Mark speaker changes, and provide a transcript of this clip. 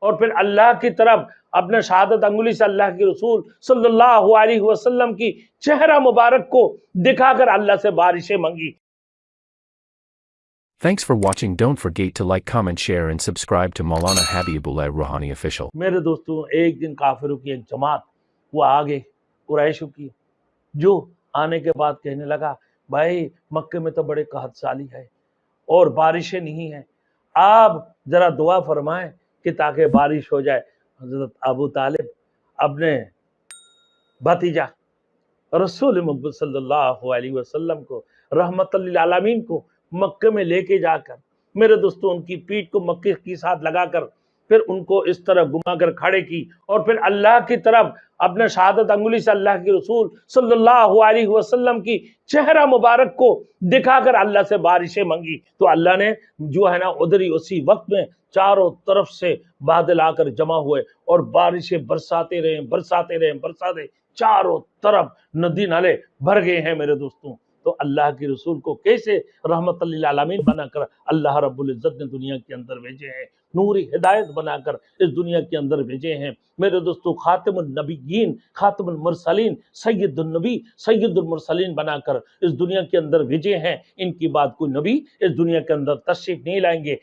Speaker 1: اور پھر اللہ کی طرف اپنے شہادت انگلی سے اللہ کے رسول صلی اللہ علیہ وسلم کی چہرہ مبارک کو دکھا کر اللہ سے بارشیں منگی۔
Speaker 2: Thanks for watching. Don't forget to like, comment, share and subscribe to Maulana Habibullah Rohani official.
Speaker 1: میرے دوستوں، ایک دن کافروں کی ایک جماعت وہ آگے قریشوں کی، جو آنے کے بعد کہنے لگا بھائی مکے میں تو بڑے قحط سالی ہے اور بارشیں نہیں ہیں، آپ ذرا دعا فرمائیں کہ تاکہ بارش ہو جائے۔ حضرت ابو طالب اپنے بھتیجا رسول مقبول صلی اللہ علیہ وسلم کو، رحمت للعالمین کو مکے میں لے کے جا کر میرے دوستوں ان کی پیٹھ کو مکے کی ساتھ لگا کر پھر ان کو اس طرح گھما کر کھڑے کی، اور پھر اللہ کی طرف اپنے شہادت انگلی سے اللہ کے رسول صلی اللہ علیہ وسلم کی چہرہ مبارک کو دکھا کر اللہ سے بارشیں منگی۔ تو اللہ نے جو ہے نا ادھری اسی وقت میں چاروں طرف سے بادل آ کر جمع ہوئے اور بارشیں برساتے رہے، چاروں طرف ندی نالے بھر گئے ہیں میرے دوستوں۔ تو اللہ کے رسول کو کیسے رحمت للعالمین بنا کر اللہ رب العزت نے دنیا کے اندر بھیجے ہیں، نوری ہدایت بنا کر اس دنیا کے اندر بھیجے ہیں میرے دوستو، خاتم النبیین، خاتم المرسلین، سید النبی، سید المرسلین بنا کر اس دنیا کے اندر بھیجے ہیں۔ ان کی بات کوئی نبی اس دنیا کے اندر تشریف نہیں لائیں گے۔